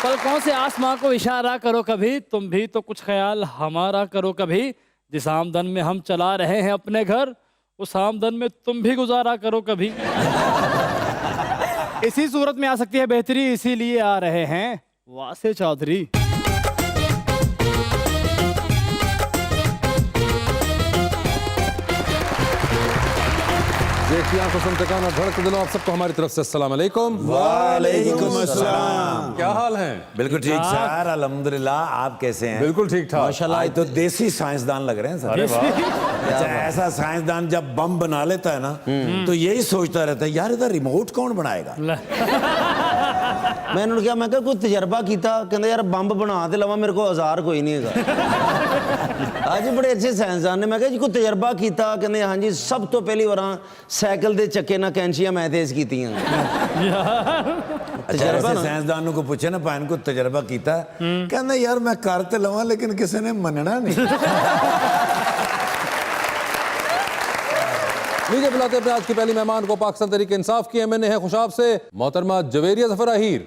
पलकों से आसमां को इशारा करो कभी, तुम भी तो कुछ ख्याल हमारा करो कभी। जिस आमदन में हम चला रहे हैं अपने घर, उस आमदन में तुम भी गुजारा करो कभी। इसी सूरत में आ सकती है बेहतरी, इसीलिए आ रहे हैं वासे चौधरी। देखिए आंखों से ठिकाना धड़क दिलों, आप सबको हमारी तरफ से अस्सलाम वालेकुम। वालेकुम अस्सलाम। क्या हाल है? बिल्कुल ठीक सर, अल्हम्दुलिल्लाह। आप कैसे हैं? बिल्कुल ठीक ठाक माशाल्लाह। तो देसी साइंसदान लग रहे हैं सर। अच्छा, ऐसा साइंसदान जब बम बना लेता है ना, तो यही सोचता रहता है यार इधर रिमोट कौन बनाएगा। मैं उन्होंने कहा, मैं कोई तजर्बा किया, कहते यार बंब बना तो लवा, मेरे को औजार कोई नहीं है। आज बड़े अच्छे साइंसदान ने, मैं कहा जी कोई तजर्बा किया, कहते हाँ जी सब तो पहली बार साइकिल के चक्के ना कैंचियां मैं तेज की। तजर्बा साइंसदानों को पूछे ना भैन को तजर्बा किया, कहते यार मैं कर तो लवा लेकिन किसी ने मनना नहीं। लीजिए बुलाते अपने आज की पहली मेहमान को, पाकिस्तान तहरीक इंसाफ की एमएनए है खुशाब से मोहतरमा जवेरिया जफर अहीर।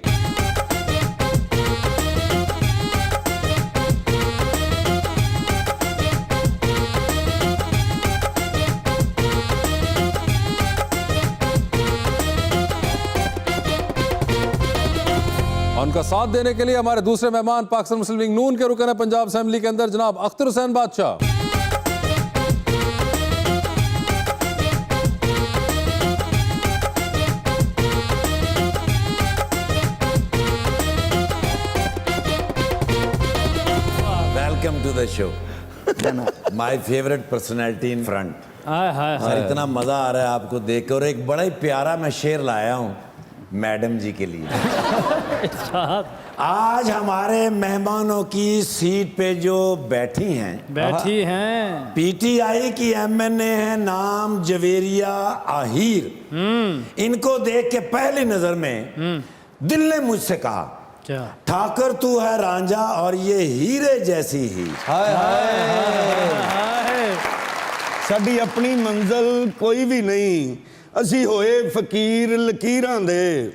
उनका साथ देने के लिए हमारे दूसरे मेहमान पाकिस्तान मुस्लिम लीग नून के रुकन है पंजाब असेंबली के अंदर जनाब Akhtar Hussain Badshah. Welcome to the show, my favourite personality in front. Sir इतना मजा आ रहा है आपको देख कर, और एक बड़ा ही प्यारा मैं शेर लाया हूँ मैडम जी के लिए। आज हमारे मेहमानों की सीट पे जो बैठी हैं पीटीआई की एमएनए है, नाम जवेरिया आहिर। इनको देख के पहली नजर में दिल ने मुझसे कहा, क्या ठाकर तू है रांझा और ये हीरे जैसी ही। साडी अपनी मंजिल कोई भी नहीं, असी होए फकीर लकीरां दे।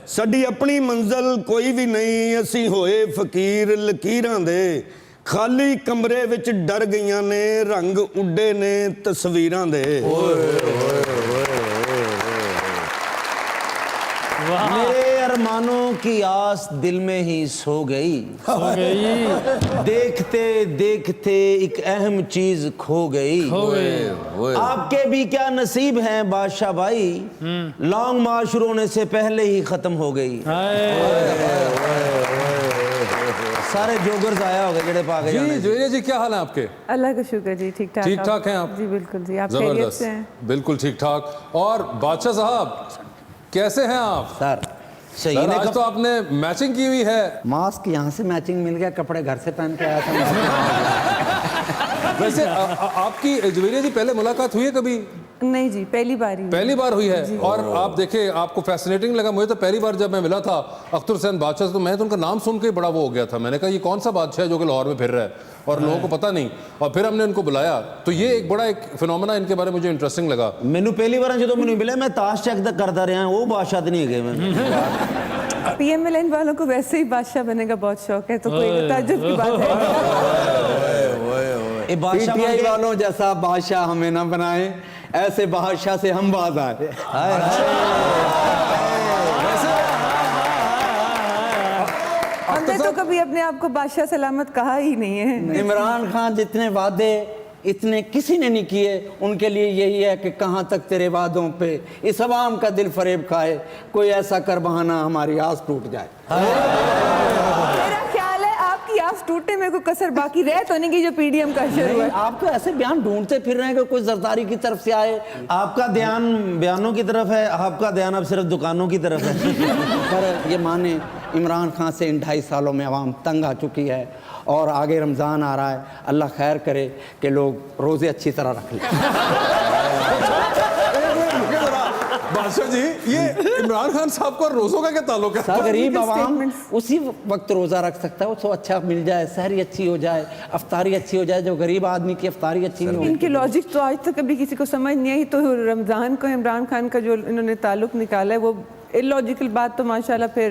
साडी अपनी मंजिल कोई भी नहीं, असी होए फकीर लकीरां दे। खाली कमरे विच डर गईयां ने, रंग उड्डे ने तस्वीरां दे। मेरे अरमानों की आस दिल में ही सो गई, देखते देखते एक अहम चीज खो गई। आपके भी क्या नसीब हैं बादशाह भाई, लॉन्ग मार्च शुरू होने से पहले ही खत्म हो गई। सारे जोगर्स आया हो गए जेड़े पाके जाने। जी जवेरिया जी क्या हाल है आपके? अल्लाह का शुक्र जी, ठीक ठाक। ठीक ठाक हैं आप? जी बिल्कुल जी, आप खैरियत से हैं? बिल्कुल ठीक ठाक। और बादशाह साहब कैसे हैं आप? सर सही सर, ने आज तो आपने मैचिंग की हुई है। मास्क यहाँ से मैचिंग मिल गया, कपड़े घर से पहन के आया था। वैसे आपकी जवेरिया जी पहले मुलाकात हुई है कभी? नहीं जी, पहली बार हुई है। और आप देखे आपको फैसिनेटिंग लगा। मुझे तो पहली बार जब मैं मिला था अख्तर हुसैन बादशाह से, तो मैं तो उनका नाम सुन के बड़ा वो हो गया था। मैंने कहा ये कौन सा बादशाह है जो कि लाहौर में फिर रहा है और लोगों को पता नहीं। और फिर हमने उनको बुलाया, तो ये एक बड़ा एक फिनोमेना इनके बारे में मुझे इंटरेस्टिंग लगा। मैंने पहली बार जो मैंने मिले, मैं ताश चेक तक करता रहा, वो बादशाह नहीं गए। मैं पीएमएलएन वालों को वैसे ही बादशाह बनने का बहुत शौक है, तो कोई ताज्जुब की बात है। पीटीआई वालों जैसा बादशाह हमें ना बनाए, ऐसे बादशाह से हम बाज आए। हमने तो कभी अपने आप को बादशाह सलामत कहा ही नहीं है। इमरान खान जितने वादे इतने किसी ने नहीं किए, उनके लिए यही है कि कहाँ तक तेरे वादों पे इस अवाम का दिल फरेब खाए, कोई ऐसा कर बहाना हमारी आस टूट जाए। मेरा ख्याल है आपकी आस टूटने में कोई कसर बाकी रह तो नहीं की जो पीडीएम का शुरू है। आप तो ऐसे बयान ढूंढते फिर रहे हैं कि कोई जरदारी की तरफ से आए। आपका ध्यान बयानों की तरफ है, आपका ध्यान अब सिर्फ दुकानों की तरफ है। पर ये माने इमरान खान से इन 2.5 सालों में अवाम तंग आ चुकी है, और आगे रमज़ान आ रहा है, अल्लाह खैर करे कि लोग रोज़े अच्छी तरह रख लें। बादशाह जी, ये इमरान खान साहब को रोज़ों का क्या ताल्लुक है? गरीब आवाम उसी वक्त रोज़ा रख सकता है, उसको अच्छा मिल जाए, सहरी अच्छी हो जाए, अफ्तारी अच्छी हो जाए। जो गरीब आदमी की अफ्तारी अच्छी नहीं होगी। इनकी लॉजिक तो आज तक कभी किसी को समझ नहीं आई। तो रमज़ान को इमरान खान का जो इन्होंने ताल्लुक निकाला है वो इलॉजिकल बात तो माशाल्लाह फिर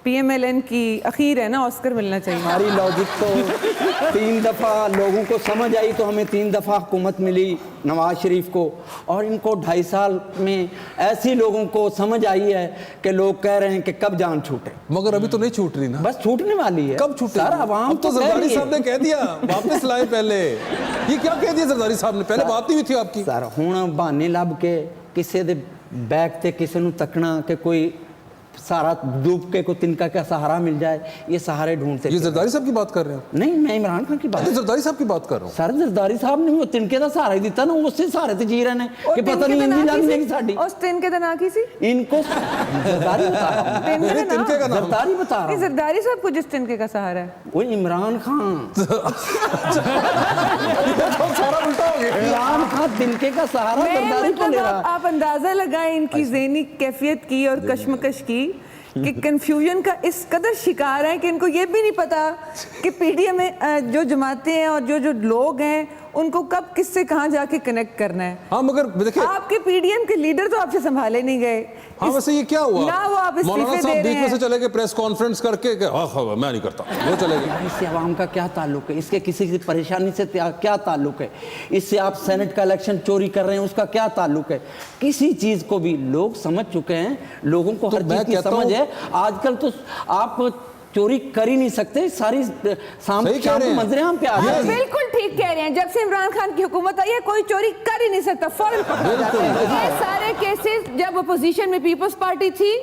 PMLN की अखीर है ना, ऑस्कर मिलना चाहिए। हमारी लॉजिक तो 3 दफ़ा लोगों को समझ आई तो हमें 3 दफ़ा हुकूमत मिली नवाज शरीफ को, और इनको 2.5 साल में ऐसी लोगों को समझ आई है कि लोग कह रहे हैं कि कब जान छूटे। मगर अभी तो नहीं छूट रही ना। बस छूटने वाली है। कब छूटे? सारा आवाम अब तो कह जरदारी रही है। साहब ने कह दिया, वापस लाए पहले। ये क्या कह दिया जरदारी साहब ने? पहले बात नहीं हुई थी आपकी। सर हुण बहाने लभ के किसी दे बैग ते किसी नूं तकना कि कोई सारा डूब के कोई तिनका का सहारा मिल जाए, ये सहारे ढूंढते। ये जरदारी साहब की बात कर रहे हैं? नहीं, मैं इमरान खान की बात। जरदारी साहब की बात कर रहा हूँ। सर जरदारी साहब ने वो तिनके का सहारा ही दिता ना, उससे सहारे ते जी रहे ने कि पता नहीं इंदी लग जाएगी साडी। उस तिनके दा नाम की सी? इनको जरदारी बता रहा हूं। तिनके का नाम जरदारी बता रहा कि हूं। जरदारी साहब को जिस तिनके का सहारा है वो इमरान खान। सारा उल्टा हो गया। इमरान खान तिनके का सहारा जरदारी को ले रहा है। आप अंदाजा लगाएं इनकी ज़हनी कैफियत की और कश्मकश की कि कंफ्यूजन का इस कदर शिकार है कि इनको ये भी नहीं पता कि पीडीएम में जो जमातें हैं और जो लोग हैं उनको कब किससे कहाँ जाके कनेक्ट करना है। हाँ मगर देखिए, आपके पीडीएम के लीडर तो आपसे संभाले नहीं गए। हाँ वैसे ये क्या हुआ? ना वो आप मौलाना इस्तीफे दे साहब रहे बीच में से हैं। चले गए प्रेस कॉन्फ्रेंस करके कि हाँ मैं नहीं करता, वो चले गए। इससे आवाम का क्या ताल्लुक है? इसके किसी की परेशानी से क्या ताल्लुक है? इससे आप सेनेट का इलेक्शन चोरी कर रहे हैं, उसका क्या ताल्लुक है? किसी चीज को भी लोग समझ चुके हैं, लोगों को तो हर मैं चीज की कहता समझ हूं- है। आजकल तो आप चोरी कर ही नहीं सकते, सारी शाम सही कह शाम रहे को हैं। मंजरे हम पे आ आप जाएंगे। बिल्कुल ठीक कह रहे हैं। जब से इमरान खान की हुकूमत आई है कोई चोरी कर ही नहीं सकता, फौरन पकड़ा जाता है। ये सारे केसेस जब अपोजिशन में पीपल्स पार्टी थी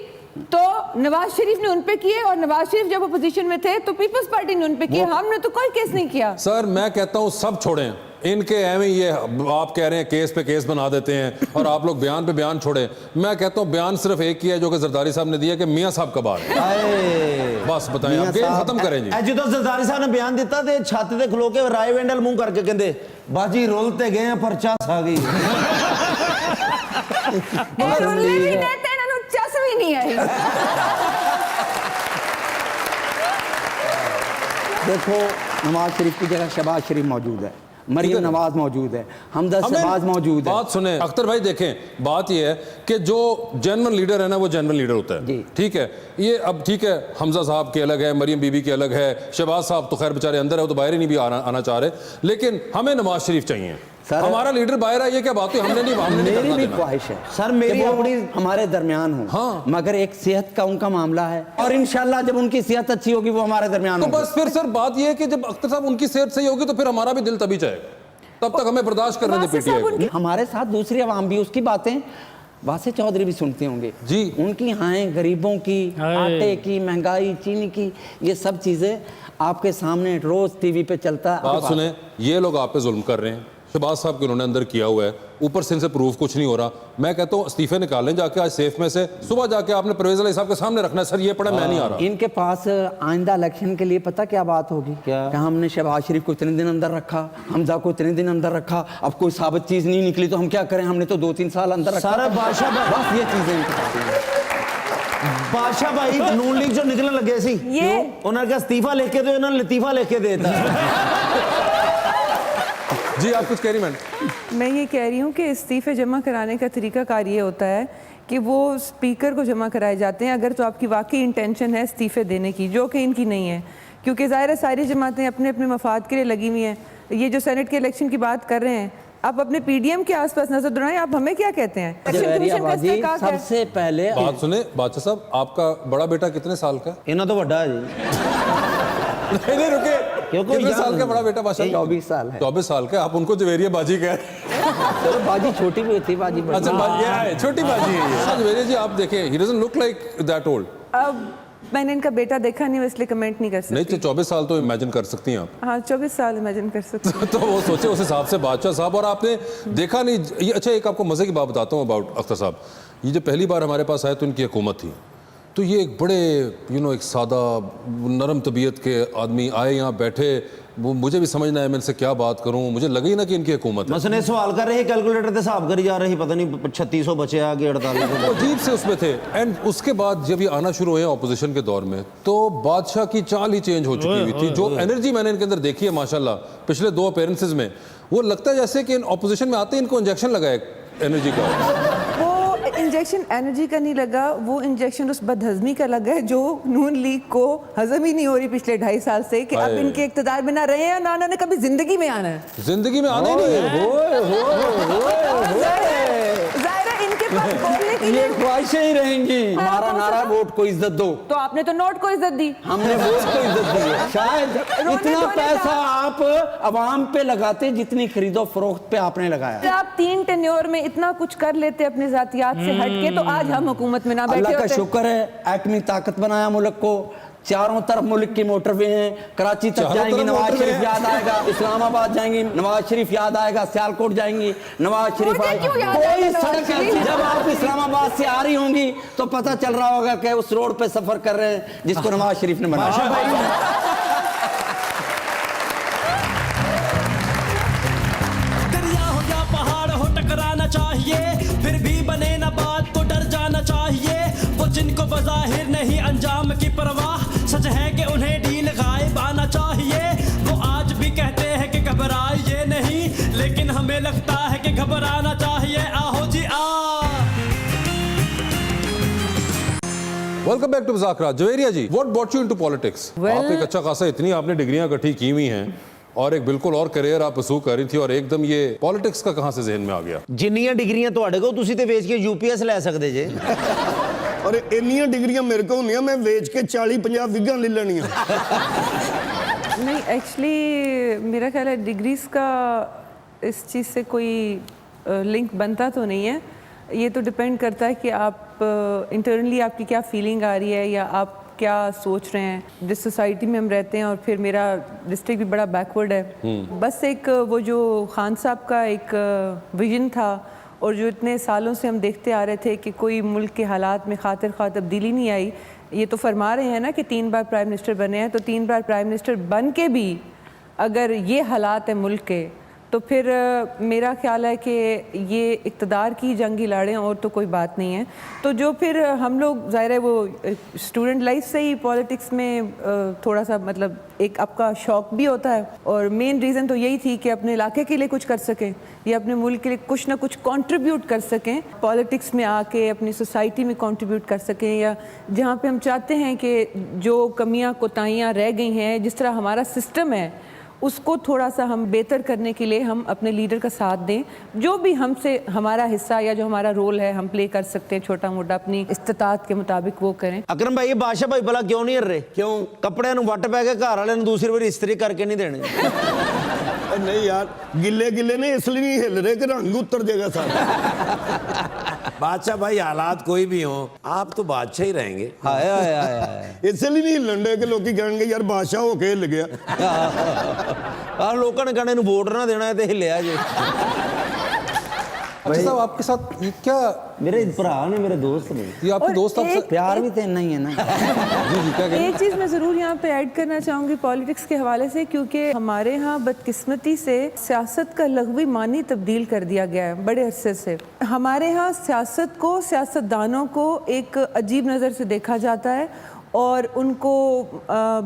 तो नवाज शरीफ ने उन पे किए, और नवाज शरीफ जब अपोजिशन में थे तो पीपल्स पार्टी ने उन पे किए। हमने तो कोई केस नहीं किया। सर मैं कहता हूँ सब छोड़ें इनके, एवं ये आप कह रहे हैं केस पे केस बना देते हैं और आप लोग बयान पे बयान छोड़े। मैं कहता हूँ बयान सिर्फ एक ही है जो कि जरदारी साहब ने दिया कि मियाँ साहब का बात है। बस बताएं, आप गेम खत्म करें जी। जो जरदारी साहब ने बयान दिता ते छत ते खलो के राय वेंडल मुंह करके कहंदे बाजी रोलते गए हैं परचा आ गई। और रुले भी देते ना, चस भी नहीं आई। देखो नवाज शरीफ की जगह शहबाज शरीफ मौजूद है, मरियम नवाज मौजूद है, हमदर्द शहबाज मौजूद है। बात सुने अख्तर भाई, देखें बात ये है कि जो जनरल लीडर है ना वो जनरल लीडर होता है, जी। ठीक है। ये अब ठीक है, हमजा साहब के अलग है, मरियम बीबी के अलग है, शहबाज साहब तो खैर बेचारे अंदर है, वो तो बाहर ही नहीं भी आना चाह रहे, लेकिन हमें नवाज शरीफ चाहिए। सर, हमारा लीडर बाहर है, ये क्या बात है? हमने नहीं मेरी करना भी देना। ख्वाहिश है सर, मेरी कि वो अपनी हमारे दरमियान हो। हाँ। मगर एक सेहत का उनका मामला है, और इंशाल्लाह जब उनकी सेहत अच्छी होगी वो हमारे दरमियान तो होंगे। बस फिर सर बात ये है कि जब अख्तर साहब उनकी सेहत सही होगी तो फिर हमारा भी दिल तभी जाएगा, तब तक हमें बर्दाश्त करने दे वासिफ साहब पीटीआई को। हमारे साथ दूसरी आवाम भी उसकी बातें वासिफ चौधरी भी सुनते होंगे जी। उनकी हाय गरीबों की, हाय। आटे की, महंगाई, चीनी की, ये सब चीजें आपके सामने रोज टीवी पे चलता है। बात सुने, ये लोग आप पे जुल्म कर रहे हैं, शहबाज साहब के उन्होंने अंदर किया हुआ है, ऊपर से इनसे प्रूफ कुछ नहीं हो रहा। मैं कहता हूँ इस्तीफे निकालें जाके आज सेफ में से, सुबह जाके आपने परवेज अली साहब के सामने रखना है, सर ये पढ़ा मैं नहीं आ रहा। इनके पास आइंदा इलेक्शन के लिए पता क्या बात होगी? क्या? कि हमने शहबाज शरीफ को इतने दिन अंदर रखा, हमजा को इतने दिन अंदर रखा, अब कोई साबित चीज नहीं निकली तो हम क्या करें? हमने तो 2-3 साल अंदर रखा। सारा बादशाह बस ये चीजें इनके पास हैं। बादशाह भाई नून लीग जो निकलने लगे सी ये उन्होंने इस्तीफा लिख के दो, इन्होंने लतीफा लिख के देता। जी आप कुछ कह रही मैडम? मैं ये कह रही हूँ कि इस्तीफे जमा कराने का तरीकाकार ये होता है कि वो स्पीकर को जमा कराए जाते हैं अगर तो आपकी वाकई इंटेंशन है इस्तीफे देने की, जो कि इनकी नहीं है, क्योंकि ज़ाहिर है सारी जमातें अपने अपने मफाद के लिए लगी हुई हैं। ये जो सेनेट के इलेक्शन की बात कर रहे हैं, आप अपने पीडीएम के आसपास नजर दौड़ाएं, आप हमें क्या कहते हैं? इलेक्शन जवेरिया कमीशन का बाजी, इस्तेहकाक है। सबसे पहले बात सुने बादशाह साहब, आपका बड़ा बेटा कितने साल का है? इन्हों तो वड्डा है जी। नहीं रुके, क्योंकि कितने यार- साल का बड़ा बेटा बादशाह? 24 साल है। 24 साल का। आप उनको जवेरिया बाजी कह रहे हैं। चलो बाजी छोटी भी होती, बाजी बड़ी। अच्छा बाजी है, छोटी बाजी है ये। जवेरिया जी आप देखें, he doesn't look like that old. अब मैंने इनका बेटा देखा नहीं, इसलिए कमेंट नहीं कर नहीं सकती। तो 24 साल तो इमेजिन कर सकती हैं आप। हाँ 24 साल इमेजिन कर सकती हूँ। तो वो सोचे उस हिसाब से बादशाह साहब। और आपने देखा नहीं ये, अच्छा एक आपको मजे की बात बताता हूँ अबाउट अख्तर साहब। ये जो पहली बार हमारे पास आए तो इनकी हुकूमत थी, तो ये एक बड़े एक सादा नरम तबीयत के आदमी आए, यहाँ बैठे, वो मुझे भी समझना है मैं इनसे क्या बात करूं, मुझे लगे ही ना कि इनकी हुकूमत है। मसने सवाल कर रहे कैलकुलेटर से हिसाब करी जा रही, पता नहीं 3600 बचे आगे 4800। वो अजीब से उसमें थे। एंड उसके बाद जब ये आना शुरू हुए ऑपोजिशन के दौर में, तो बादशाह की चाल ही चेंज हो चुकी हुई थी। जो एनर्जी मैंने इनके अंदर देखी है माशाल्लाह पिछले 2 अपीयरेंसेस में, वो लगता है जैसे कि इन ऑपोजिशन में आते ही इनको इंजेक्शन लगा है एनर्जी का। वो इंजेक्शन एनर्जी का नहीं लगा, वो इंजेक्शन उस बदहजमी का लगा है जो नून लीग को हजम ही नहीं हो रही पिछले 2.5 साल से कि अब इनके इक़्तिदार में ना रहे हैं ना उन्होंने कभी जिंदगी में आना है। जिंदगी में आने नहीं है। ज़ाहिर है इनके पास बोलने के ये लिए ख्वाहिशें ही रहेंगी। हमारा नारा वोट को इज्जत दो, तो आपने तो नोट को इज्जत दी। हमने वोट को इज्जत दी है। शायद रोने इतना धोने पैसा का- आप अवाम पे लगाते जितनी खरीदो फरोख्त पे आपने लगाया। आप 3 टेन्योर में इतना कुछ कर लेते अपने जातियात से हटके तो आज हम हुकूमत में ना बैठे अल्लाह का होते। शुक्र है, एटमी ताकत बनाया मुल्क को। चारों तरफ मुल्क की मोटरवे हैं, कराची तक चारों जाएंगी तरफ नवाज मोटरवे शरीफ हैं। याद आएगा, इस्लामाबाद जाएंगी नवाज शरीफ याद आएगा, सियालकोट जाएंगी नवाज शरीफ मुझे आएगा। क्यों याद आएगा कोई नवाज सड़क शरीफ? ऐसी जब आप इस्लामाबाद से आ रही होंगी तो पता चल रहा होगा कि उस रोड पे सफर कर रहे हैं जिसको नवाज शरीफ ने बनाया। दरिया हो या पहाड़ हो टकराना चाहिए, फिर भी बने ना बात तो डर जाना चाहिए। वो जिनको बज़ाहिर नहीं अंजाम की परवाह, सच है कि उन्हें डील गायब आना चाहिए। वो आज भी कहते हैं कि घबराइए नहीं, लेकिन हमें लगता है कि घबराना चाहिए। आहो जी आ। Welcome back to Muzakrat. Javeria ji, what brought you into politics? आप एक अच्छा खासा, इतनी आपने डिग्रियां इकट्ठी की हुई हैं और एक बिल्कुल और करियर आप परस्यू कर रही थी और एकदम ये पॉलिटिक्स का कहां से जहन में आ गया? जिन्नियां डिग्रियां ਤੁਹਾਡੇ ਕੋਲ ਤੁਸੀਂ ਤੇ ਵੇਚ ਕੇ यूपीएस ਲੈ ਸਕਦੇ ਜੇ। ਔਰ ਇੰਨੀਆਂ ਡਿਗਰੀਆਂ ਮੇਰੇ ਕੋਲ ਹੁੰਦੀਆਂ ਮੈਂ ਵੇਚ ਕੇ 40-50 ਵਿਗਾਂ ਲੈ ਲੈਣੀਆਂ। नहीं एक्चुअली मेरा ख्याल है डिग्रीज का इस चीज़ से कोई लिंक बनता तो नहीं है। ये तो डिपेंड करता है कि आप इंटरनली आपकी क्या फीलिंग आ रही है या आप क्या सोच रहे हैं। जिस सोसाइटी में हम रहते हैं और फिर मेरा डिस्ट्रिक्ट भी बड़ा बैकवर्ड है, बस एक वो जो खान साहब का एक विजन था और जो इतने सालों से हम देखते आ रहे थे कि कोई मुल्क के हालात में खातिर खा तब्दीली नहीं आई। ये तो फरमा रहे हैं ना कि 3 बार प्राइम मिनिस्टर बने हैं, तो 3 बार प्राइम मिनिस्टर बन के भी अगर ये हालात है मुल्क के, तो फिर मेरा ख्याल है कि ये इक़्तिदार की जंग ही लड़ें और तो कोई बात नहीं है। तो जो फिर हम लोग ज़ाहिर है वो स्टूडेंट लाइफ से ही पॉलिटिक्स में थोड़ा सा मतलब एक आपका शौक़ भी होता है और मेन रीज़न तो यही थी कि अपने इलाके के लिए कुछ कर सकें या अपने मुल्क के लिए कुछ ना कुछ कंट्रीब्यूट कर सकें, पॉलिटिक्स में आके अपनी सोसाइटी में कंट्रीब्यूट कर सकें, या जहाँ पे हम चाहते हैं कि जो कमियाँ कोताहियाँ रह गई हैं, जिस तरह हमारा सिस्टम है उसको थोड़ा सा हम बेहतर करने के लिए हम अपने लीडर का साथ दें। जो भी हमसे हमारा हिस्सा या जो हमारा रोल है हम प्ले कर सकते हैं छोटा मोटा अपनी इस्तिताअत के मुताबिक वो करें। अकरम भाई, ये बादशाह भाई भला क्यों नहीं हर रहे? क्यों कपड़े ਨੂੰ ਵੱਟ ਪੈ ਕੇ ਘਰ ਵਾਲਿਆਂ ਨੂੰ ਦੂਸਰੀ ਵਾਰੀ ਇਸਤਰੀ ਕਰਕੇ ਨਹੀਂ ਦੇਣੇ? नहीं यार, गिले गिले ने इसलिए नहीं हिल रहे कि रंग उतर जाएगा सारा। बादशाह भाई, हालात कोई भी हो, आप तो बादशाह ही रहेंगे। हाय हाय हाय हाय। इसलिए नहीं हिलन डे कि लोग कहेंगे यार बादशाह हो के हिल गया। ਆ ਲੋਕਾਂ ਨੇ ਕਹਿਣਾ ਇਹਨੂੰ ਵੋਟ ਨਾ ਦੇਣਾ ਤੇ ਹਿੱਲਿਆ ਜੇ। अच्छा साहब, आपके साथ ये क्या, मेरे भरा ने, मेरे दोस्त ने, ये आपके और दोस्त आपसे एक- प्यार भी तो इतना ही है ना। जी जी क्या कह रहे हैं? एक चीज़ मैं ज़रूर यहाँ पे ऐड करना चाहूँगी पॉलिटिक्स के हवाले से, क्योंकि हमारे यहाँ बदकिस्मती से सियासत का लग़वी मानी तब्दील कर दिया गया है बड़े अरसे से। हमारे यहाँ सियासत को, सियासतदानों को एक अजीब नज़र से देखा जाता है और उनको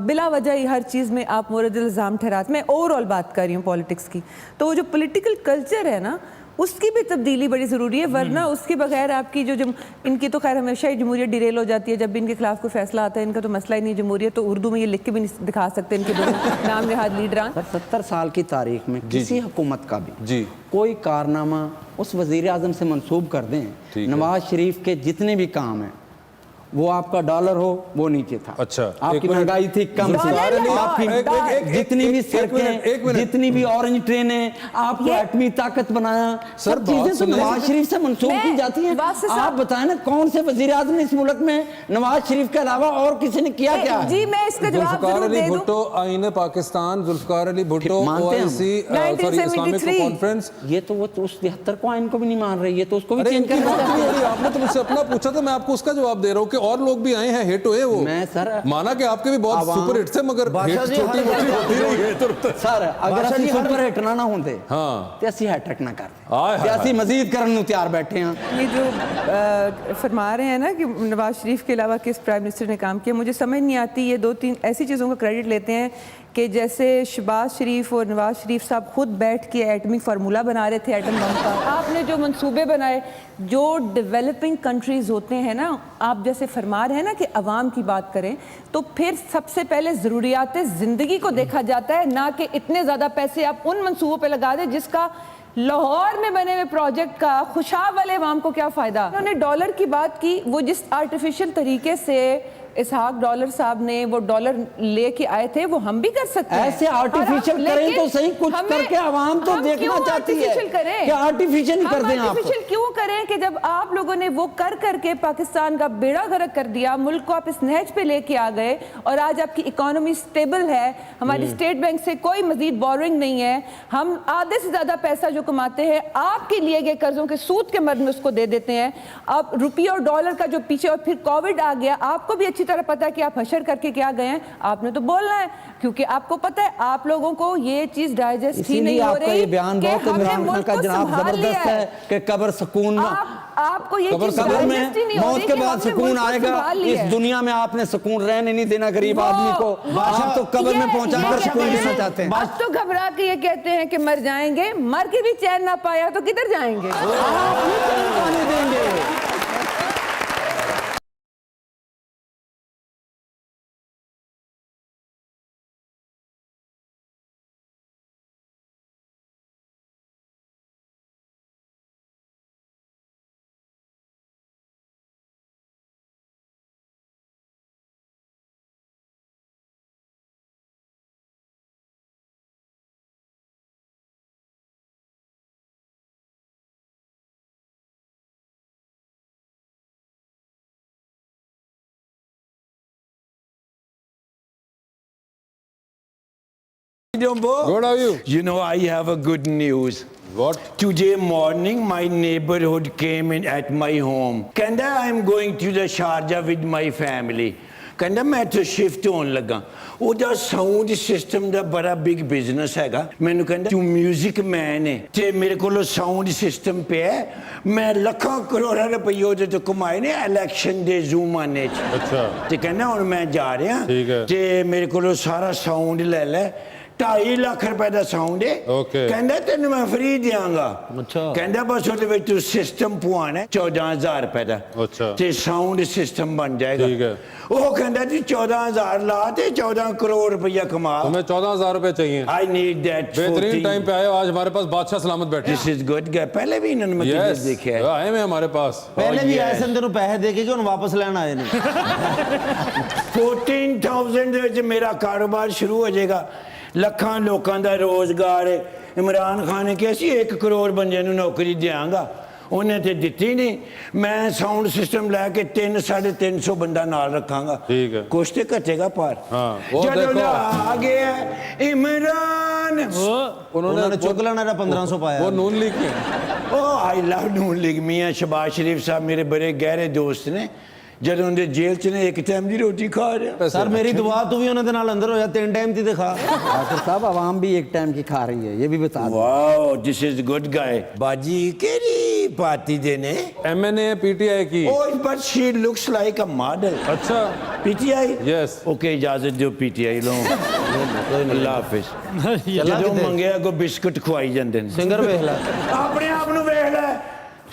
बिला वजह ही हर चीज़ में आप मोरद इल्ज़ाम ठहराते। मैं ओवरऑल बात कर रही हूँ पॉलिटिक्स की, तो वो जो पॉलिटिकल कल्चर है ना उसकी भी तब्दीली बड़ी ज़रूरी है, वरना उसके बगैर आपकी जो इनकी तो खैर हमेशा ही जमहूरियत डिरेल हो जाती है। जब भी इनके खिलाफ कोई फैसला आता है, इनका तो मसला ही नहीं जमहूरियत, तो उर्दू में ये लिख के भी नहीं दिखा सकते इनके दो नाम नहाद लीडरान। सर 70 साल की तारीख में किसी हुकूमत का भी जी कोई कारनामा उस वज़ीर आज़म से मंसूब कर दें, नवाज शरीफ के जितने भी काम हैं वो आपका डॉलर हो वो नीचे था। अच्छा, आपकी महंगाई थी कम थी, आपकी जितनी भी सड़कें, जितनी भी ऑरेंज ट्रेनें, आपको एटमी ताकत बनाया, सब चीजें तो नवाज शरीफ से मंसूब की जाती हैं। आप बताएं ना, कौन से वजीर आज़म ने इस मुल्क में नवाज शरीफ के अलावा और किसी ने किया क्या है? जी मैं इसका जवाब जुल्फ़िकार जरूर अली दे दूं। भुट्टो, आईने पाकिस्तान, जुल्फ़िकार अली भुट्टो, मानते हैं हम। OIC, sorry Islamic conference. ये तो वो तो उस 73 को आइन को भी नहीं मान रही है, तो उसको भी अरे चेंज इनकी करना बात नहीं चाहिए। हो रही, आपने तो मुझसे अपना पूछा था, मैं आपको उसका जवाब दे रहा हूँ कि और लोग भी आए हैं, हिट हुए वो। मैं सर माना कि आपके भी बहुत सुपर हिट थे, मगर बादशाह हिट जी, छोटी मोटी होती रही है। सर अगर ਅਸੀਂ ਸੁਪਰ ਹਿੱਟ ਨਾ ਹੁੰਦੇ हाँ ਤੇ ਅਸੀਂ ਹੈਟ੍ਰਿਕ ਨਾ ਕਰਦੇ। हाय, हाय, ਅਸੀਂ ਮਜ਼ੀਦ ਕਰਨ ਨੂੰ ਤਿਆਰ ਬੈਠੇ ਹਾਂ। ये जो फरमा रहे हैं ना कि नवाज शरीफ के अलावा किस प्राइम मिनिस्टर ने काम किया, मुझे समझ नहीं आती। ये 2-3 ऐसी चीज़ों का क्रेडिट लेते हैं कि जैसे शहबाज शरीफ और नवाज शरीफ साहब खुद बैठ के एटमिक फार्मूला बना रहे थे एटम बम का। आपने जो मंसूबे बनाए, जो डेवलपिंग कंट्रीज़ होते हैं ना, आप जैसे फरमा रहे हैं ना कि अवाम की बात करें, तो फिर सबसे पहले ज़रूरियात ज़िंदगी को देखा जाता है, ना कि इतने ज़्यादा पैसे आप उन मंसूबों पर लगा दें जिसका लाहौर में बने हुए प्रोजेक्ट का खुशाब वाले अवाम को क्या फ़ायदा। उन्होंने डॉलर की बात की, वो जिस आर्टिफिशियल तरीके से इसहाक डॉलर साहब ने वो डॉलर लेके आए थे, वो हम भी कर सकते हैं। ऐसे आर्टिफिशियल करें तो सही, कुछ करके आवाम तो देखना चाहती है कि आर्टिफिशियल ही कर दें। आप आर्टिफिशियल क्यों करें कि जब आप लोगों ने वो कर करके पाकिस्तान का बेड़ा गर्क कर दिया, मुल्क को आप इस नहज पे लेके आ गए और आज आपकी इकोनॉमी स्टेबल है, हमारी स्टेट बैंक से कोई मजीद बोरिंग नहीं है, हम आधे से ज्यादा पैसा जो कमाते हैं आपके लिए गए कर्जों के सूद के मद में उसको दे देते हैं। अब रुपये और डॉलर का जो पीछे, और फिर कोविड आ गया, आपको भी अच्छी तरह पता है कि आप हशर करके क्या गए हैं, आपने तो बोलना है क्योंकि आपको पता है आप लोगों को ये चीज डाइजेस्ट ही नहीं हो रही। ये बयान बहुत इमरान खान का जनाब जबरदस्त है कि कब्र सुकून में, आपको ये चीज कब्र में डाइजेस्ट ही नहीं हो मौत रही के कि बाद हमने सुकून मुल्क को आएगा। संभाल लिया इस है। दुनिया में आपने सुकून रहने नहीं देना गरीब आदमी को, आप तो कब्र में पहुंचाकर सुकून देना चाहते हैं। अब तो घबरा के ये कहते हैं कि मर जाएंगे, मर के भी चैन ना पाया तो किधर जाएंगे। आप नहीं चैन पाने देंगे। Good, how are you? You know, I have a good news. What? Today morning, my neighborhood came in at my home. Kanda, I'm going to the Sharjah with my family. Kanda, मैं तो shift होने लगा। ਉਹਦਾ sound system ਦਾ ਬੜਾ big business ਹੈਗਾ। ਮੈਨੂੰ ਕਹਿੰਦਾ ਤੂੰ ਮਿਊਜ਼ਿਕ ਮੈਨ ਹੈ ਤੇ ਮੇਰੇ ਕੋਲ ਸਾਊਂਡ ਸਿਸਟਮ ਪਿਆ, ਮੈਂ ਲੱਖਾਂ ਕਰੋੜਾਂ ਰੁਪਏ ਉਹਦੇ ਤੋਂ ਕਮਾਏ ਨੇ ਇਲੈਕਸ਼ਨ ਦੇ ਜ਼ਮਾਨੇ 'ਚ। ਅੱਛਾ। ਤੇ ਕਹਿੰਦਾ ਹੁਣ ਮੈਂ ਜਾ ਰਿਹਾ ਠੀਕ ਹੈ। ਤੇ ਮੇਰੇ ਕੋਲੋਂ ਸਾਰਾ ਸਾਊਂਡ ਲੈ ਲੈ, 2.5 ਲੱਖ ਰੁਪਏ ਦਾ ਸਾਊਂਡ ਹੈ। Okay। ਕਹਿੰਦਾ ਤੈਨੂੰ ਮੈਂ ਫ੍ਰੀ ਦਿਆਂਗਾ। ਅੱਛਾ। ਕਹਿੰਦਾ ਬਸ ਉਹਦੇ ਵਿੱਚ ਤੂੰ ਸਿਸਟਮ ਪਵਾਉਣਾ ਹੈ 14,000 ਰੁਪਏ ਦਾ। ਅੱਛਾ। ਤੇ ਸਾਊਂਡ ਸਿਸਟਮ ਬਣ ਜਾਏਗਾ। ਠੀਕ ਹੈ। ਉਹ ਕਹਿੰਦਾ ਜੀ 14,000 ਲਾ ਤੇ 14 ਕਰੋੜ रुपया कमा। हमें 14,000 रुपए चाहिए। I need that। बेहतरीन टाइम पे आए हो, आज हमारे पास बादशाह सलामत बैठे। This is good guy। पहले भी इन्होंने मतलब Yes, देखा है। आए हुए हमारे पास। ਪਹਿਲੇ ਵੀ yes। ਆਏ ਸਨ, ਤੈਨੂੰ ਪੈਸੇ ਦੇ ਕੇ ਕਿ ਹੁਣ ਵਾਪਸ ਲੈਣ ਆਏ ਨੇ। 14,000 ਦੇ ਵਿੱਚ ਮੇਰਾ ਕਾਰੋਬਾਰ ਸ਼ੁਰੂ ਹੋ ਜਾਏਗਾ। ਲੱਖਾਂ ਲੋਕਾਂ ਦਾ ਰੋਜ਼ਗਾਰ ਹੈ। ਇਮਰਾਨ ਖਾਨ ਨੇ ਕਿਹਾ ਸੀ 1 ਕਰੋੜ ਬੰਦਿਆਂ ਨੂੰ ਨੌਕਰੀ ਦਿਆਂਗਾ, ਉਹਨੇ ਤੇ ਦਿੱਤੀ ਨਹੀਂ। ਮੈਂ ਸਾਊਂਡ ਸਿਸਟਮ ਲੈ ਕੇ 300-350 ਬੰਦਾ ਨਾਲ ਰੱਖਾਂਗਾ। ਠੀਕ ਹੈ। ਕੁਛ ਤੇ ਘਟੇਗਾ ਪਰ। हाँ, वो ਜਦੋਂ देखो। ਦਾ ਆ ਗਿਆ ਇਮਰਾਨ, ਉਹਨਾਂ ਨੇ ਚੁੱਕ ਲੈਣਾ ਜਿਹੜਾ 1500 ਪਾਇਆ। वो नून लीग के हैं। ਉਹ ਆਈ ਲਵ ਨੂਨ ਲੀਗ। ਮੀਆਂ ਸ਼ਬਾਜ਼ ਸ਼ਰੀਫ ਸਾਹਿਬ ਮੇਰੇ ਬੜੇ ਗਹਿਰੇ ਦੋਸਤ ਨੇ। ਜਦੋਂ ਉਹਦੇ ਜੇਲ੍ਹ 'ਚ ਨੇ ਇੱਕ ਟਾਈਮ ਦੀ ਰੋਟੀ ਖਾ ਰਿਹਾ। ਸਰ ਮੇਰੀ ਦੁਆ ਤੂੰ ਵੀ ਉਹਨਾਂ ਦੇ ਨਾਲ ਅੰਦਰ ਹੋ ਜਾ, 3 ਟਾਈਮ ਦੀ ਤੇ ਖਾ। डॉक्टर साहब आवाम भी एक टाइम की खा रही है, ये भी बता दो। ਵਾਓ ਦਿਸ ਇਜ਼ ਗੁੱਡ ਗਾਏ। ਬਾਜੀ ਕਿਹੜੀ ਪਾਰਟੀ ਦੇ ਨੇ? MNA PTI की। Oh, but she looks like a model. अच्छा। PTI? Yes। Okay, इजाजत दो PTI लो। अल्लाह हाफिज। ਜਦੋਂ ਮੰਗਿਆ ਕੋ ਬਿਸਕੁਟ ਖਵਾਈ ਜਾਂਦੇ ਨੇ। ਸਿੰਗਰ ਵੇਖ ਲੈ। ਆਪਣੇ ਆਪ ਨੂੰ ਵੇਖ ਲੈ।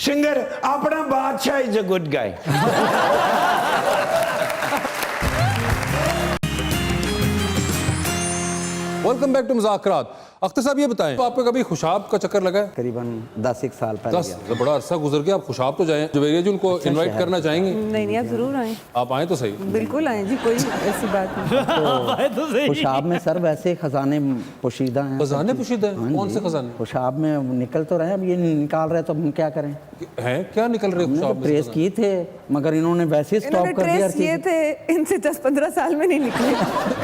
ਸਿੰਗਰ ਆਪਣਾ Badshah is a good guy. Welcome back to Muzakrat. Akhtar sahab ये बताएं, तो आपको कभी खुशाब का चक्कर लगा है? करीबन 10 साल पहले 10 गया। बड़ा अरसा गुजर गया। आप खुशाब तो जाएं, जुवेरिया जी उनको इनवाइट करना चाहेंगे? नहीं, आप जरूर आए, आप आए तो सही। बिल्कुल आए जी, कोई ऐसी बात नहीं। खुशाब में सर वैसे खजाने पोशीदा हैं। खजाने पोशीदा हैं? हाँ कौन जी। से खजाने? खुशाब में निकल तो रहे हैं, अब ये निकाल रहे तो हम क्या करें? हैं क्या निकल रहे हमने खुशाब तो में से ट्रेस खजाने? किए थे, मगर इन्होंने वैसे ही स्टॉप इन्होंने कर दिया। ट्रेस किए थे, इनसे 10-15 साल में नहीं निकले।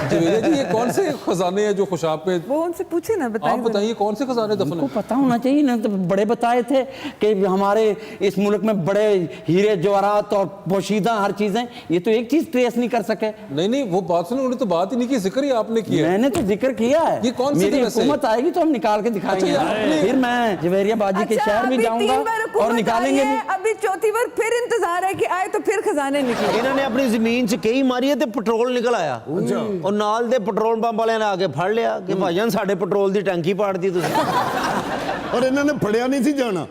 जुवेरिया जी ये कौन से खजाने हैं जो खुशाब पे? वो उनसे पूछे ना। ना, बताइए। आप बताइए कौन से खजाने दफन उनको हैं? पता होना चाहिए ना, तो बड़े बताए थे कि हमारे इस मुल्क में बड़े हीरे जवाहरात और पोशीदा हर चीजें, ये तो एक चीज ट्रेस नहीं कर सके। नहीं नहीं, वो बात सुनो, उन्होंने तो बात ही नहीं की, जिक्र ही आपने किया। मैंने तो जिक्र किया है। ये कौन सी मेरी जगह से? हुकूमत आएगी तो हम निकाल के दिखाएंगे। अच्छा, आपने- फिर मैं जवेरिया बाजी के अच्छा, शहर में अभी जाऊंगा 3 बार हुकूमत और निकालेंगे आई भी। है, अभी चौथी बार फिर इंतजार है कि आए तो फिर खजाने निकले। इन्होंने अपनी जमीन च कई मारी है ते पेट्रोल निकल आया और नाल दे पेट्रोल पंप वाले ने आके फड़ लिया कि भाईजान साडे पेट्रोल दी टंकी पाड़ दी तुसीं। और इन्होंने फड़िया नहीं सी जाना,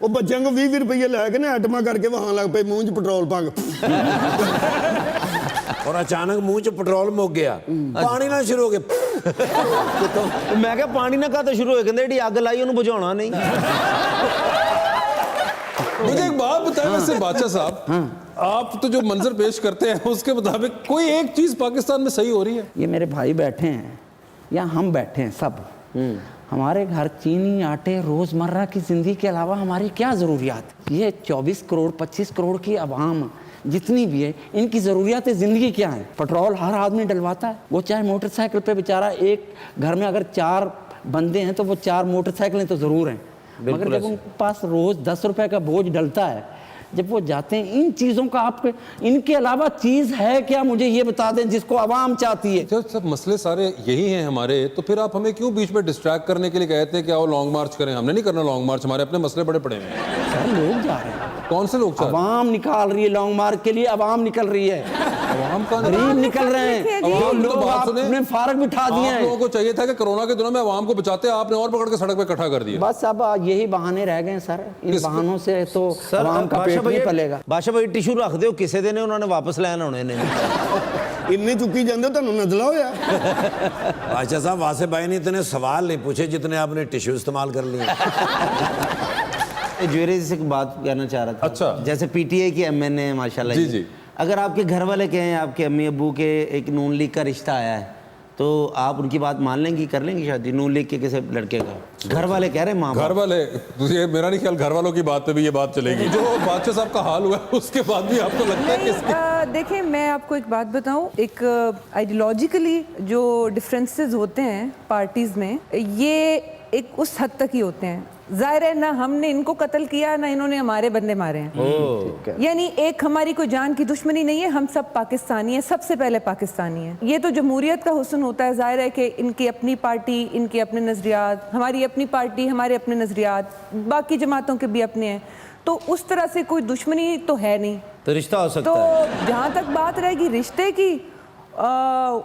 वो बच्चों को 20 रुपये लैके ना आइटमा करके वहां लग पे मुंह च पेट्रोल पंग। और अचानक मुंह च पेट्रोल मुक गया, पानी ना शुरू हो गया। तो मैं क्या पानी ना काते शुरू होए, कहंदे अग लाई उन्होंने बुझाना नहीं। मुझे एक बात बताएं वैसे बादशाह साहब, आप तो जो मंजर पेश करते हैं उसके मुताबिक कोई एक चीज पाकिस्तान में सही हो रही है? ये मेरे भाई बैठे हैं या हम बैठे हैं सब, हमारे घर चीनी आटे रोजमर्रा की जिंदगी के अलावा हमारी क्या जरूरियात? ये 24 करोड़ 25 करोड़ की आवाम जितनी भी है, इनकी ज़रूरियात ज़िंदगी क्या है? पेट्रोल हर आदमी डलवाता है, वो चाहे मोटरसाइकिल पे बेचारा, एक घर में अगर 4 बंदे हैं तो वो 4 मोटरसाइकिलें तो ज़रूर हैं, मगर जब उनके पास रोज़ 10 रुपए का बोझ डलता है, जब वो जाते हैं, इन चीज़ों का आपके, इनके अलावा चीज़ है क्या? मुझे ये बता दें जिसको आवाम चाहती है। जब सब मसले सारे यही हैं हमारे, तो फिर आप हमें क्यों बीच में डिस्ट्रैक्ट करने के लिए कहते हैं कि आओ लॉन्ग मार्च करें? हमने नहीं करना लॉन्ग मार्च, हमारे अपने मसले बड़े पड़े हैं। सर लोग जा रहे हैं, कौन से लोग? आवाम निकाल रही है लॉन्ग मार्च के लिए, आवाम निकल रही है, आवाम का गरीब निकल रहे हैं, अवाम जो की तो लोग बात सुने। आपने फारग बिठा दिए आप लोगों हैं। को चाहिए था कि कोरोना के दिनों में आवाम को बचाते, आपने और पकड़ के सड़क पे इकट्ठा कर दिया। बस अब यही बहाने रह गए हैं सर, इन बहानों से तो आवाम का पेट नहीं पलेगा। बादशाह भाई टिशू रख दो, किसी दिन उन्होंने वापस लैन होने ने। इन्नी चुकी जाते तुहानू नजला होया। बादशाह साहब, वासे भाई ने इतने सवाल नहीं पूछे जितने आपने टिश्यू इस्तेमाल कर लिए। ज्वेरी से एक बात कहना चाह रहा था। अच्छा। जैसे पीटीआई की एमएनए है माशाल्लाह जी, जी। अगर आपके घर वाले कहें, आपके अम्मी अब्बू के एक नून लीग का रिश्ता आया है, तो आप उनकी बात मान लेंगी, कर लेंगी शादी नून लीग के किसी लड़के का? घर वाले कह रहे हैं, माँ घर वाले, ये मेरा नहीं ख्याल घर वालों की बात पे भी ये बात चलेगी। जो बादशाह साहब का हाल हुआ है उसके बाद भी आपको लगता है कि इसके... देखिए, मैं आपको एक बात बताऊं, एक आइडियोलॉजिकली जो डिफरेंसेस होते हैं पार्टीज में, ये एक उस हद तक ही होते हैं। जाहिर है, ना हमने इनको कत्ल किया, ना इन्होंने हमारे बंदे मारे हैं। यानी एक हमारी कोई जान की दुश्मनी नहीं है, हम सब पाकिस्तानी हैं, सबसे पहले पाकिस्तानी हैं। ये तो जमहूरियत का हुस्न होता है। जाहिर है कि इनकी अपनी पार्टी, इनके अपने नज़रियात, हमारी अपनी पार्टी, हमारे अपने नज़रियात, बाकी जमातों के भी अपने हैं, तो उस तरह से कोई दुश्मनी तो है नहीं। तो रिश्ता हो सकता तो है। जहाँ तक बात रहेगी रिश्ते की,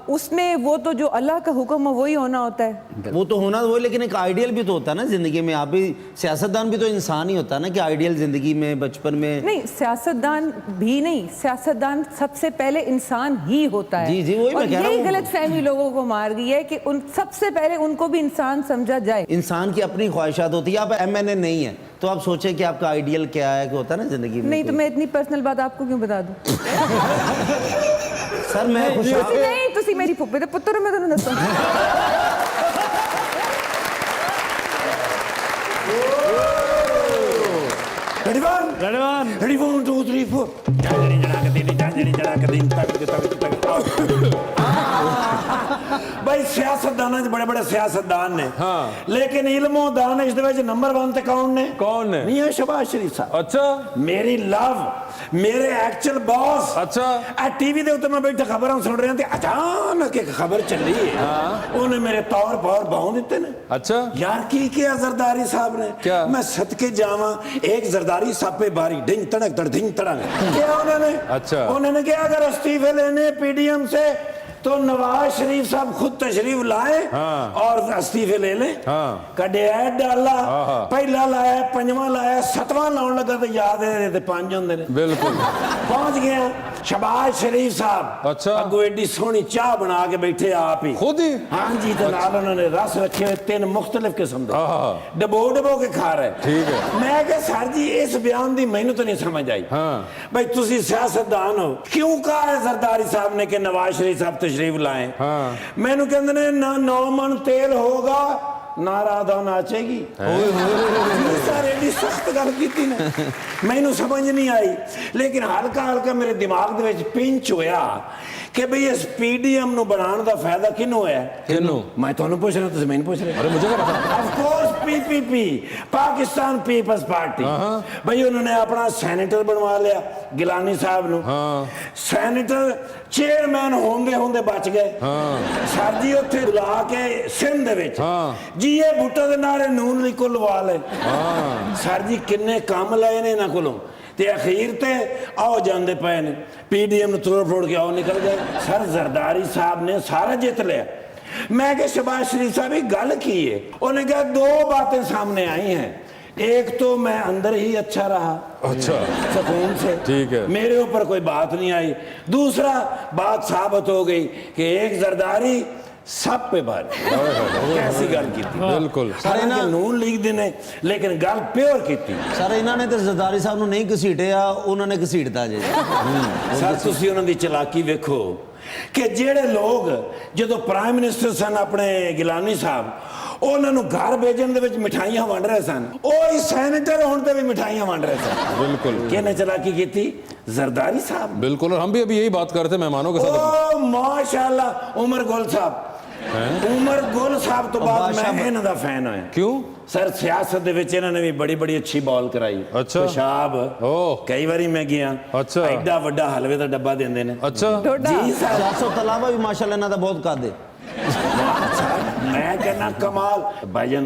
उसमें वो तो जो अल्लाह का हुक्म है वही होना होता है। वो तो होना वो, लेकिन एक आइडियल भी तो होता है ना जिंदगी में। आप भी सियासतदान भी तो इंसान ही होता है ना, कि आइडियल जिंदगी में बचपन में। नहीं, सियासतदान भी नहीं, सियासतदान सबसे पहले इंसान ही होता है। जी, जी, वही मैं कह रहा यही हूँ। गलत फहमी लोगों को मार गई है कि उन सबसे पहले उनको भी इंसान समझा जाए। इंसान की अपनी ख्वाहिशात होती है। आप एमएनए नहीं है तो आप सोचें कि आपका आइडियल क्या है, कि होता है ना जिंदगी में। नहीं तो मैं इतनी पर्सनल बात आपको क्यों बता दूं? सर मैं खुश नहीं, तुसी मेरी फुप्पी दे पुत्र, मैं तुहानू दस्सां। Ready 1 2 3 4 भाई सियासतदान च बड़े बड़े सियासतदान ने, हाँ। लेकिन Elmo Danish they which number 1 ते कौन ने? कौन ने? मियां शहबाज शरीफ साहब। अच्छा मेरी लव, मेरे एक्चुअल बॉस। अच्छा। टीवी दे उत्ते मैं बैठा खबरां सुन रहा ते अचानक एक खबर चली है, उन्हें मेरे तौर पर भाव दिते ने। अच्छा यार की किया जरदारी साहब ने? क्या? मैं सदके जावा, एक जरदारी सापे बारी ढिंग तड़क तड़ ढिंग तड़क। क्या उन्होंने? अच्छा। उन्होंने क्या, अगर इस्तीफे लेने पीडीएम से तो नवाज शरीफ साहब खुद तशरीफ लाए, हाँ। और इस्तीफे ले ले। हाँ। कड़े डाला, हाँ। पहला लाया, पंजवां लाया, सतवां लाउन लगा तो याद है ते 5 होंदे ने। बिल्कुल। पहुंच गया शहबाज शरीफ साहब। अच्छा। अगो एडी सोहनी चाह बना के बैठे आप ही, खुद ही? हाँ जी। तो नाल उन्होंने रस रखे हुए 3 मुख्तलिफ किस्म हाँ, के, हाँ। डबो डबो के खा रहे। ठीक है। मैं क्या सर जी, इस बयान दी मैनू तो नहीं समझ आई। हाँ। भाई तुसी सियासतदान हो, क्यों कहा है जरदारी साहब ने कि नवाज शरीफ साहब तशरीफ लाए? हाँ। मैनू कहते ने ना 9 मन तेल होगा ना राधा नाचेगी। सारे दी सख्त गल कीती ने, मैनू समझ नहीं आई। लेकिन हल्का हल्का मेरे दिमाग दे विच पिंच होया ਕਿ ਭਈ ਇਸ ਪੀਡੀਐਮ ਨੂੰ ਬਣਾਉਣ ਦਾ ਫਾਇਦਾ ਕਿਹਨੂੰ ਹੋਇਆ? किन्नू? ਮੈਂ ਤੁਹਾਨੂੰ ਪੁੱਛ ਰਿਹਾ, ਤੁਸੀਂ ਮੈਨੂੰ ਪੁੱਛ ਰਹੇ? अरे मुझे क्या पता? Of course PPP, Pakistan people's party. भाई उन्होंने अपना सैनेटर बनवा लिया गिलानी साहब नु। सैनेटर चेयरमैन होंदे बच गए। सर जी उत्थे बुला के सिंध दे विच जी ये बूटा दे नारे नून लीग को लवा ले। सर जी किन्ने काम लए ने इन्हां कोलों ते अखीर ते आओ जांदे पए ने पीडीएम ਨੂੰ ਤੋੜ ਫੋੜ ਕੇ ਆਓ ਨਿਕਲ ਗਏ। सर जरदारी साहब ने सारा जित लिया। मैं क्या शहबाज शरीफ साहब ये गल की है? उन्हें कहा दो बातें सामने आई हैं, एक तो मैं अंदर ही अच्छा रहा, अच्छा, सुकून से, ठीक है, मेरे ऊपर कोई बात नहीं आई। दूसरा बात साबित हो गई कि एक जरदारी सब पे भारी। कैसी गल की थी? बिल्कुल। सारे नून लीग दे ने लेकिन गल प्योर की थी। ਸਰ ਇਹਨਾਂ ਨੇ ਤੇ ਜ਼ਰਦਾਰੀ ਸਾਹਿਬ ਨੂੰ ਨਹੀਂ ਘਸੀਟਿਆ, ਉਹਨਾਂ ਨੇ ਘਸੀਟਦਾ ਜੇ। सर ਤੁਸੀਂ ਉਹਨਾਂ ਦੀ ਚਲਾਕੀ ਵੇਖੋ ਕਿ ਜਿਹੜੇ ਲੋਕ ਜਦੋਂ ਪ੍ਰਾਈਮ ਮਿਨਿਸਟਰ ਸਨ ਆਪਣੇ ਗਿਲਾਨੀ ਸਾਹਿਬ, ਉਹਨਾਂ ਨੂੰ ਘਰ ਭੇਜਣ ਦੇ ਵਿੱਚ ਮਿਠਾਈਆਂ ਵੰਡ ਰਹੇ ਸਨ, ਉਹ ਹੀ ਸੈਨੇਟਰ ਹੋਣ ਤੇ ਵੀ ਮਿਠਾਈਆਂ ਵੰਡ ਰਹੇ ਸਨ। बिल्कुल ਕਿਹਨੇ ਚਲਾਕੀ ਕੀਤੀ? ਜ਼ਰਦਾਰੀ ਸਾਹਿਬ। बिल्कुल। और हम भी अभी यही बात कर रहे थे मेहमानों के साथ। ओ माशाल्लाह उमर गुल साहब, उमर गुल साहब तो बाद मैं इन्हां दा फैन होया। क्यों? सर सियासत दे विच इन्हां ने भी बड़ी बड़ी अच्छी बॉल कराई। अच्छा। पेशाब कई बारी मैं गया। अच्छा। एडा वड्डा हलवे दा डब्बा देंदे ने। अच्छा जी सर। ਸਿਆਸਤ ਤੋਂ ਇਲਾਵਾ ਵੀ ਮਾਸ਼ਾਅੱਲਾ ਇਹਨਾਂ ਦਾ ਬਹੁਤ ਕੱਦ ਹੈ। मैं कहना कमाल भजन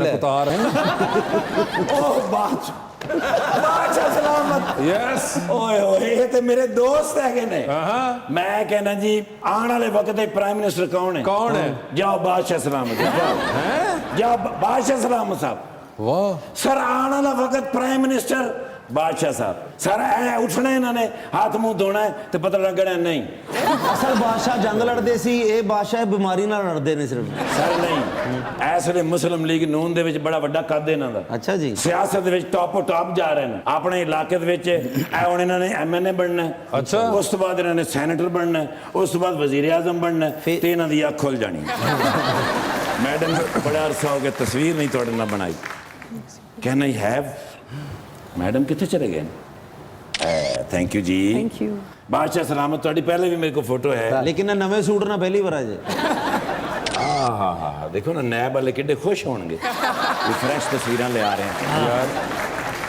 उतार है। ओह बात बादशाह सलामत। यस। ओए ओए ये ते मेरे दोस्त है ने। मैं कहना जी आने वाले वक्त प्राइम मिनिस्टर कौन है? कौन है? जाओ बादशाह सलामत जाओ। जाओ बादशाह सलामत साहब। वाह सर आने वाला वक्त प्राइम मिनिस्टर बादशाह साहब। सर ऐ उठना इन्होंने हाथ मुंह धोना है तो पता लगना नहीं। ਅਸਲ ਬਾਦਸ਼ਾਹ ਜੰਗ ਲੜਦੇ ਸੀ, ਇਹ ਬਾਦਸ਼ਾਹ ਬਿਮਾਰੀ ਨਾਲ ਲੜਦੇ ਨੇ ਸਿਰਫ। सर नहीं इस वे मुस्लिम लीग नून दे विच बड़ा वड्डा कद इन्हां दा। ਅੱਛਾ ਜੀ। सियासत दे विच टॉप टॉप जा रहे हैं। अपने इलाके दे विच ऐ हुण इन्हां ने एमएनए बनना है। अच्छा। उस तो बाद इन्हां ने सैनेटर बनना है, उस तो बाद वजीर आजम बनना है ते इन्हां दी अख खुल जानी है। मैडम बड़ा अरसा हो गया तस्वीर नहीं तुहाडे नाल बनाई। Can I have? मैडम कितने चले गए? थैंक यू जी। Thank you. बादशाह सलामत तुहाडी पहले भी मेरे को फोटो है। ਲੇਕਿन ਇਹ ਨਵੇਂ ਸੂਟ ਨਾਲ ਪਹਿਲੀ ਵਾਰ ਆ ਜੇ। हाँ देखो ना नैब वाले किड्डे खुश होंगे ये फ्रेश तस्वीरां ले आ रहे हैं यार।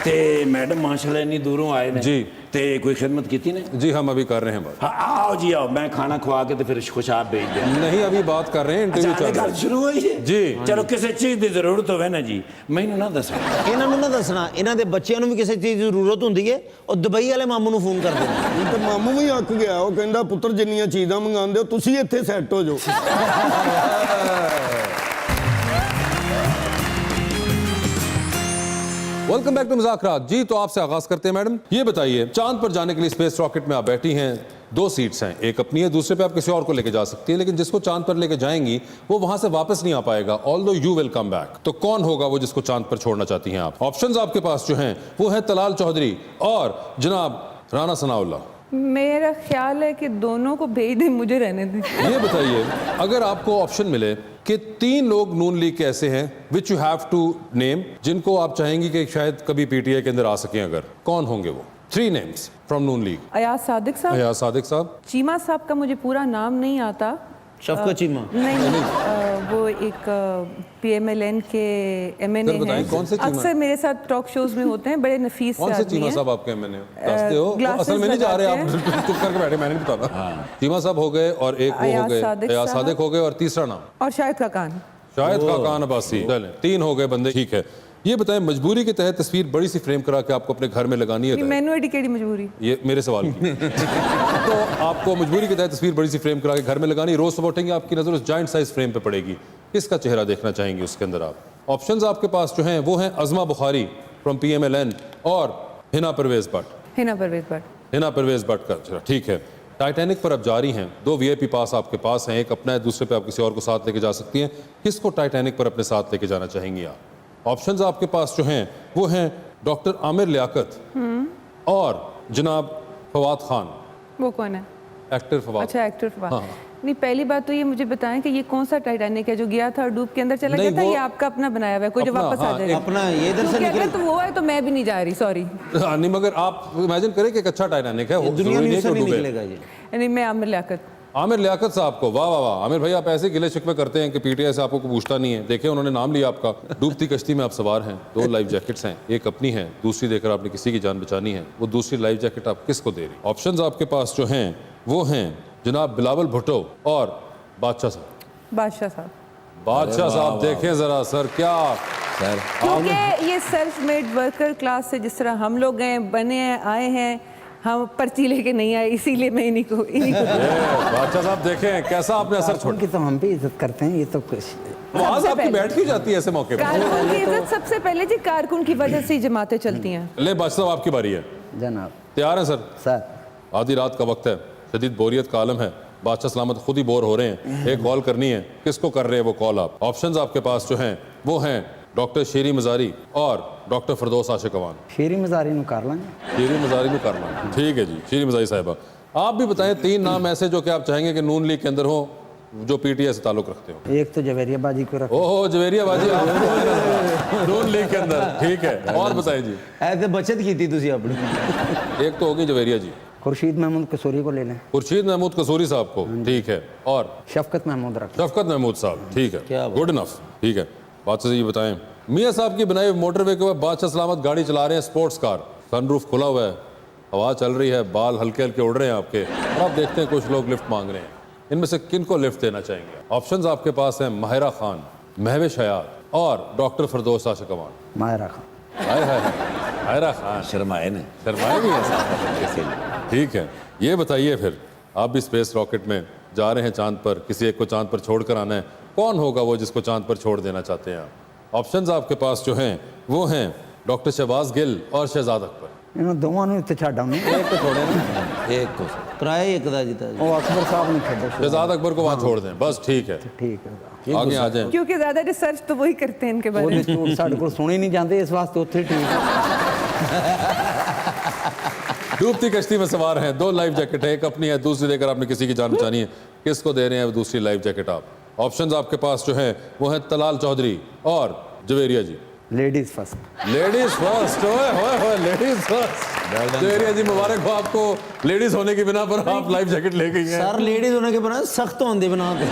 ते मैडम माशाल्लाह इन्नी दूरों आए ने जी। ते कोई खिदमत की थी ने? जी हम अभी कर रहे हैं बात। हाँ आओ जी आओ, मैं खाना खवा के तो फिर खुशाब भेज दें। नहीं अभी बात कर रहे हैं, इंटरव्यू चल रहा गल है। शुरू हुई है जी। चलो किसी चीज की जरूरत होवे ना जी मैनू ना दसो। ਇਹਨਾਂ ਨੂੰ ਨਾ ਦੱਸਣਾ, ਇਹਨਾਂ ਦੇ ਬੱਚਿਆਂ ਨੂੰ ਵੀ ਕਿਸੇ ਚੀਜ਼ ਦੀ ਜ਼ਰੂਰਤ ਹੁੰਦੀ ਹੈ, ਉਹ ਦੁਬਈ ਵਾਲੇ ਮਾਮੂ ਨੂੰ ਫੋਨ ਕਰਦੇ ਨੇ। ਹੁਣ ਤਾਂ ਮਾਮੂ ਵੀ ਅੱਕ ਗਿਆ, ਉਹ ਕਹਿੰਦਾ ਪੁੱਤਰ ਜਿੰਨੀਆਂ ਚੀਜ਼ਾਂ ਮੰਗਾਉਂਦੇ ਹੋ ਤੁਸੀਂ ਇੱਥੇ ਸੈੱਟ ਹੋ ਜਾਓ। Welcome back to Muzakrat. जी तो आपसे आगाज करते हैं मैडम, ये बताइए चांद पर जाने के लिए स्पेस रॉकेट में आप बैठी हैं, 2 सीट्स हैं, एक अपनी है, दूसरे पे आप किसी और को लेके जा सकती है, लेकिन जिसको चांद पर लेके जाएंगी वो वहां से वापस नहीं आ पाएगा, although you will come back. तो कौन होगा वो जिसको चांद पर छोड़ना चाहती हैं आप? ऑप्शंस आपके पास जो हैं वो है तलाल चौधरी और जनाब राना सनाउल्लाह। मेरा ख्याल है कि दोनों को भेज दें, मुझे रहने दें। ये बताइए अगर आपको ऑप्शन मिले कि 3 लोग नून लीग के ऐसे हैं which you have to name, जिनको आप चाहेंगी कि शायद कभी पीटीआई के अंदर आ सकें, अगर कौन होंगे वो? 3 names from Noon league. Ayaz Sadiq साहब। अयाज सादिक साहब। चीमा साहब का मुझे पूरा नाम नहीं आता। शफकत चीमा। नहीं वो एक पीएमएलएन के एमएनए बताएं, कौन से हैं, चीमा? अक्सर मेरे साथ टॉक शोज में होते हैं, बड़े नफीस कौन से आदमी चीमा हैं। साहब आपके मैंने दसते हो? ग्लासेस असल में नहीं जा रहे आप, लगाते चुप करके बैठे, मैंने नहीं बताना। चीमा साहब हो गए और एक वो हो अयाज गए सादिक अयाज साहब। सादिक हो गए और तीसरा नाम और शाहिद खाकान। शाहिद खाकान अब्बासी। चलें 3 हो गए बंदे, ठीक है। ये बताएं मजबूरी के तहत तस्वीर बड़ी सी फ्रेम करा के आपको अपने घर में लगानी है? मैनू एडी केड़ी मजबूरी? ये मेरे सवाल की। तो आपको मजबूरी के तहत तस्वीर बड़ी सी फ्रेम करा के घर में लगानी, रोज सुबह उठेंगे आपकी नजर उस जाइंट साइज फ्रेम पे पड़ेगी, किसका चेहरा देखना चाहेंगे उसके अंदर आप? ऑप्शंस आपके पास जो हैं वो हैं अज़मा बुखारी फ्रॉम पीएमएलएन और हिना परवेज भट्ट। हिना परवेज भट्ट। हिना परवेज भट्ट का चेहरा, ठीक है। टाइटैनिक पर अब जारी हैं, 2 वीआईपी पास आपके पास हैं, एक अपना है, दूसरे पे आप किसी और को साथ लेके जा सकती हैं, किसको टाइटैनिक पर अपने साथ लेके जाना चाहेंगी आप? ऑप्शंस आपके पास जो हैं वो हैं डॉक्टर आमिर लियाकत और जनाब फवाद खान। वो कौन है? एक्टर फवाद। अच्छा एक्टर फवाद। हाँ। नहीं पहली बात तो ये मुझे बताएं कि ये कौन सा टाइटैनिक है जो गया था और डूब के अंदर चला गया था? वो- ये आपका अपना बनाया हुआ है, कोई जो अपना, वापस हाँ, आ जाएगा? अपना ये इधर से तो निकले। तो वो है तो मैं भी नहीं जा रही, सॉरी। नहीं मगर आप इमेजिन करें कि एक अच्छा टाइटैनिक है, दुनिया जरूरी में नहीं से कि नहीं डूबे। निकलेगा ये। नहीं मैं आमिर लियाकत। आमिर लियाकत साहब को, वाह वाह वाह। आमिर भाई आप ऐसे गिले शिकवे करते हैं कि पीटीआई से आपको कोई पूछता नहीं है। देखे उन्होंने नाम लिया आपका। डूबती कश्ती में आप सवार हैं, 2 लाइफ जैकेट्स हैं, एक अपनी है, दूसरी देकर आपने किसी की जान बचानी है। वो दूसरी लाइफ जैकेट आप किसको दे रही? ऑप्शंस आपके पास जो हैं वो हैं जनाब बिलावल भुट्टो और बादशाह साहब। बादशाह साहब। बादशाह साहब देखें जरा सर, क्या सर क्योंकि ये सेल्फ मेड वर्कर क्लास से जिस तरह हम लोग हैं, बने हैं, आए हैं, हम पर्ची लेके नहीं आए, इसीलिए मैं इन्हीं को बादशाह साहब देखें कैसा आपने असर छोड़ा। उनकी तो हम भी इज्जत करते हैं, ये तो कुछ आवाज आपकी बैठ क्यों जाती है ऐसे मौके पर? कारकुन की इज्जत सबसे पहले जी, कारकुन की वजह से ही जमातें चलती हैं। ले बादशाह साहब आपकी बारी है, जनाब। तैयार हैं सर? सर आधी रात का वक्त है, शदीद बोरियत का आलम है, बादशाह सलामत खुद ही बोर हो रहे हैं, एक कॉल करनी है। किसको कर रहे हैं वो कॉल आप? ऑप्शंस आपके पास जो हैं वो हैं डॉक्टर शेरी मजारी और डॉक्टर फिरदौस आशिक अवान। शेरी मजारी नु कर लेंगे। शेरी मजारी में करना, ठीक है जी। शेरी मजारी साहिबा, आप भी बताएं 3 नाम ऐसे जो कि आप चाहेंगे कि नून लीग के अंदर हो, जो पीटीआई से ताल्लुक रखते हो। एक तो जवेरिया बाजी को रखो। ओहो जवेरिया बाजी आप नून लीग के अंदर, ठीक है। और बताएं जी। ऐसे बचत की थी तुसी अपनी। एक तो होगी जवेरिया जी। खुर्शीद महमूद कसूरी को ले लें। खुर्शीद महमूद कसूरी साहब को, ठीक है। और शफकत महमूद रख। शफकत महमूद साहब, ठीक है, गुड इनफ, ठीक है। बादशाह जी ये बताएं, मियाँ साहब की बनाई हुई मोटरवे के ऊपर बादशाह सलामत गाड़ी चला रहे हैं, स्पोर्ट्स कार, सनरूफ खुला हुआ है, हवा चल रही है, बाल हल्के हल्के उड़ रहे हैं आपके, और आप देखते हैं कुछ लोग लिफ्ट मांग रहे हैं। इनमें से किन को लिफ्ट देना चाहेंगे? ऑप्शंस आपके पास हैं माहिरा खान, महविश हयात और डॉक्टर फिरदौस आशिक अवान। माहिरा खान। हाय हाय हाय, माहिरा खान शर्माए ने। शर्माए भी है साहब, ठीक है। ये बताइए फिर, आप भी स्पेस रॉकेट में जा रहे हैं चांद पर, किसी एक को चांद पर छोड़ कर आना है, कौन होगा वो जिसको चांद पर छोड़ देना चाहते हैं आप? ऑप्शंस आपके पास जो हैं वो हैं डॉक्टर शहबाज गिल और शहजाद अकबर। इन दोवां नु इत्थे छड्ड आउंदे। एक को छोड़े ना, एक को किराया एक दा जीता जी। ओ अकबर साहब ने छड्डो। शहजाद अकबर को वहाँ छोड़ दें, बस ठीक है। ठीक है, आगे आ जाएं। क्योंकि ज्यादा रिसर्च तो वही करते हैं इनके बारे ਉਹਦੇ में। ਝੂਠ ਸਾਡੇ ਕੋਲ ਸੁਣੇ ਨਹੀਂ ਜਾਂਦੇ, ਇਸ ਵਾਸਤੇ ਉੱਥੇ ਠੀਕ ਹੈ। डूबती कश्ती में सवार हैं, 2 लाइफ जैकेट है, एक अपनी है, दूसरी देकर आपने किसी की जान बचानी है। किसको दे रहे हैं दूसरी लाइफ जैकेट आप? ऑप्शंस आपके पास जो हैं वो हैं तलाल चौधरी और Javeria ji. Ladies first. Ladies first, ओए होए होए, लेडीज फर्स्ट। जवेरिया जी मुबारक हो आपको, लेडीज होने की बिना पर आप लाइफ जैकेट ले गई हैं। सर लेडीज होने के बना सख्त होने बना के।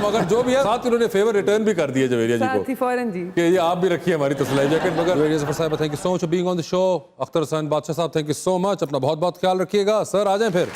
मगर जो भी है साथ उन्होंने फेवर रिटर्न भी कर दिया जवेरिया जी साथ ही को फौरन जी। कि ये आप भी रखिए हमारी तसलाई जैकेट। मगर जवेरिया जफर साहब, thank you so much for being on the show. Akhtar Hasan Badshah साहब, थैंक यू सो मच। अपना बहुत बहुत ख्याल रखिएगा। सर आ जाएं फिर।